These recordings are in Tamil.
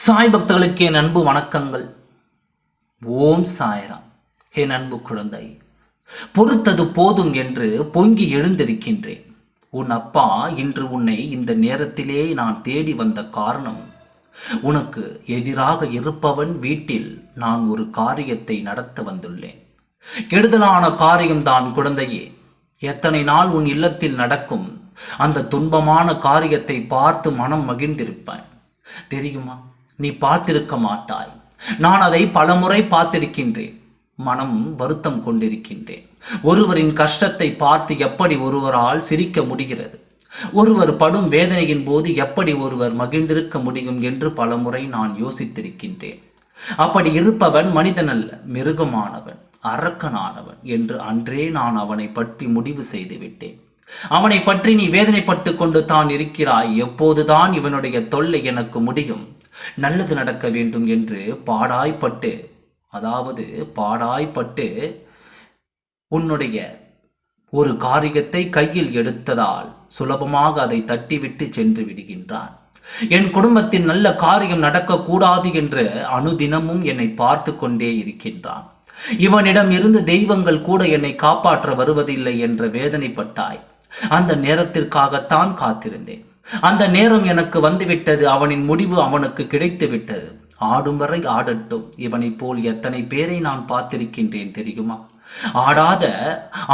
சாய் பக்தர்களுக்கு என் அன்பு வணக்கங்கள். ஓம் சாய்ராம். என் அன்பு குழந்தை, பொறுத்தது போதும் என்று பொங்கி எழுந்திருக்கின்றேன். உன் அப்பா இன்று உன்னை இந்த நேரத்திலே நான் தேடி வந்த காரணம், உனக்கு எதிராக இருப்பவன் வீட்டில் நான் ஒரு காரியத்தை நடத்த வந்துள்ளேன். கெடுதலான காரியம்தான் குழந்தையே. எத்தனை நாள் உன் இல்லத்தில் நடக்கும் அந்த துன்பமான காரியத்தை பார்த்து மனம் மகிழ்ந்திருப்பேன் தெரியுமா? நீ பார்த்திருக்க மாட்டாய். நான் அதை பலமுறை பார்த்திருக்கின்றேன். மனம் வருத்தம் கொண்டிருக்கின்றேன். ஒருவரின் கஷ்டத்தை பார்த்து எப்படி ஒருவரால் சிரிக்க முடிகிறது? ஒருவர் படும் வேதனையின் போது எப்படி ஒருவர் மகிழ்ந்திருக்க முடியும் என்று பலமுறை நான் யோசித்திருக்கின்றேன். அப்படி இருப்பவன் மனிதன் அல்ல, மிருகமானவன், அரக்கனானவன் என்று அன்றே நான் அவனை பற்றி முடிவு செய்து விட்டேன். அவனை பற்றி நீ வேதனைப்பட்டு கொண்டு தான் இருக்கிறாய். எப்போதுதான் இவனுடைய தொல்லை எனக்கு முடியும், நல்லது நடக்க வேண்டும் என்று பாடாய்ப்பட்டு உன்னுடைய ஒரு காரியத்தை கையில் எடுத்ததால் சுலபமாக அதை தட்டிவிட்டு சென்று விடுகின்றான். என் குடும்பத்தின் நல்ல காரியம் நடக்கக்கூடாது என்று அனுதினமும் என்னை பார்த்து கொண்டே இருக்கின்றான். இவனிடம் இருந்து தெய்வங்கள் கூட என்னை காப்பாற்ற வருவதில்லை என்ற வேதனைப்பட்டாய். அந்த நேரத்திற்காகத்தான் காத்திருந்தேன். அந்த நேரம் எனக்கு வந்துவிட்டது. அவனின் முடிவு அவனுக்கு கிடைத்து விட்டது. ஆடும் வரை ஆடட்டும். இவனை போல் எத்தனை பேரை நான் பார்த்திருக்கின்றேன் தெரியுமா? ஆடாத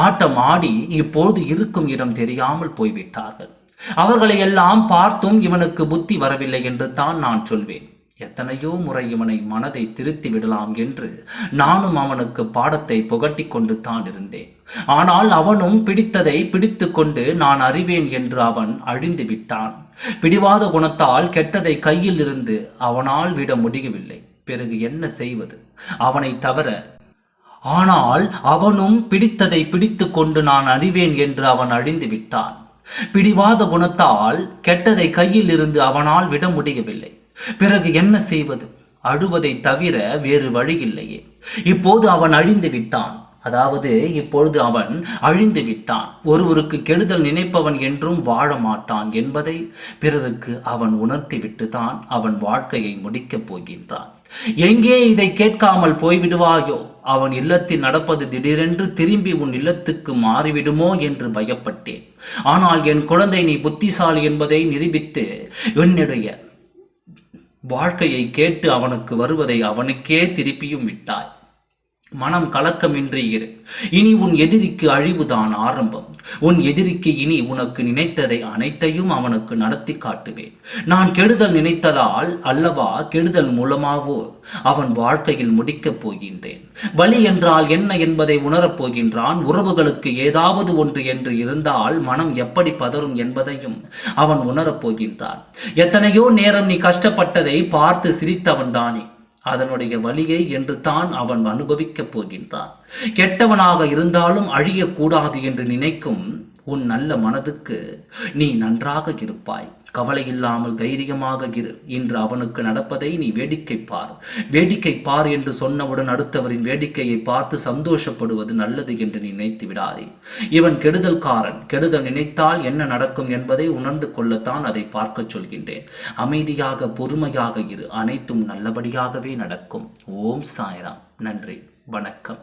ஆட்டம் ஆடி இப்போது இருக்கும் இடம் தெரியாமல் போய்விட்டார்கள். அவர்களை எல்லாம் பார்த்தும் இவனுக்கு புத்தி வரவில்லை என்று தான் நான் சொல்வேன். எத்தனையோ முறை இவனை மனதை திருத்தி விடலாம் என்று நானும் அவனுக்கு பாடத்தை புகட்டி கொண்டு தான் இருந்தேன். ஆனால் அவனும் பிடித்ததை பிடித்து கொண்டு நான் அறிவேன் என்று அவன் அழிந்து விட்டான். பிடிவாத குணத்தால் கெட்டதை கையில் இருந்து அவனால் விட முடியவில்லை. பிறகு என்ன செய்வது அவனை தவிர? ஆனால் அவனும் பிடித்ததை பிடித்து கொண்டு நான் அறிவேன் என்று அவன் அழிந்து விட்டான். பிடிவாத குணத்தால் கெட்டதை கையில் இருந்து அவனால் விட முடியவில்லை. பிறகு என்ன செய்வது? அழுவதை தவிர வேறு வழி இல்லையே. இப்போது அவன் அழிந்து விட்டான். இப்பொழுது அவன் அழிந்து விட்டான். ஒருவருக்கு கெடுதல் நினைப்பவன் என்றும் வாழ மாட்டான் என்பதை பிறருக்கு அவன் உணர்த்திவிட்டு தான் அவன் வாழ்க்கையை முடிக்கப் போகின்றான். எங்கே இதை கேட்காமல் போய்விடுவாயோ? அவன் இல்லத்தில் நடப்பது திடீரென்று திரும்பி உன் இல்லத்துக்கு மாறிவிடுமோ என்று பயப்பட்டேன். ஆனால் என் குழந்தை, நீ புத்திசாலி என்பதை நிரூபித்து என்னுடைய வாழ்க்கையை கேட்டு அவனுக்கு வருவதை அவனுக்கே திருப்பியும் விட்டாய். மனம் கலக்கமின்றி இரு. இனி உன் எதிரிக்கு அழிவுதான் ஆரம்பம். உன் எதிரிக்கு இனி உனக்கு நினைத்ததை அனைத்தையும் அவனுக்கு நடத்தி காட்டுவேன். நான் கெடுதல் நினைத்ததால் அல்லவா கெடுதல் மூலமாகவோ அவன் வாழ்க்கையில் முடிக்கப் போகின்றேன். வலி என்றால் என்ன என்பதை உணரப் போகின்றான். உறவுகளுக்கு ஏதாவது ஒன்று என்று இருந்தால் மனம் எப்படி பதறும் என்பதையும் அவன் உணரப் போகின்றான். எத்தனையோ நேரம் நீ கஷ்டப்பட்டதை பார்த்து சிரித்தவன் தானே அதனுடைய வலியை என்று தான் அவன் அனுபவிக்கப் போகின்றான். கெட்டவனாக இருந்தாலும் அழியக்கூடாது என்று நினைக்கும் உன் நல்ல மனதுக்கு நீ நன்றாக இருப்பாய். கவலை இல்லாமல் தைரியமாக இரு. இன்று அவனுக்கு நடப்பதை நீ வேடிக்கை பார் என்று சொன்னவுடன் அடுத்தவரின் வேடிக்கையை பார்த்து சந்தோஷப்படுவது நல்லது என்று நினைத்து விடாதே. இவன் கெடுதல்காரன். கெடுதல் நினைத்தால் என்ன நடக்கும் என்பதை உணர்ந்து கொள்ளத்தான் அதை பார்க்க சொல்கின்றேன். அமைதியாக பொறுமையாக இரு. அனைத்தும் நல்லபடியாகவே நடக்கும். ஓம் சாய்ராம். நன்றி, வணக்கம்.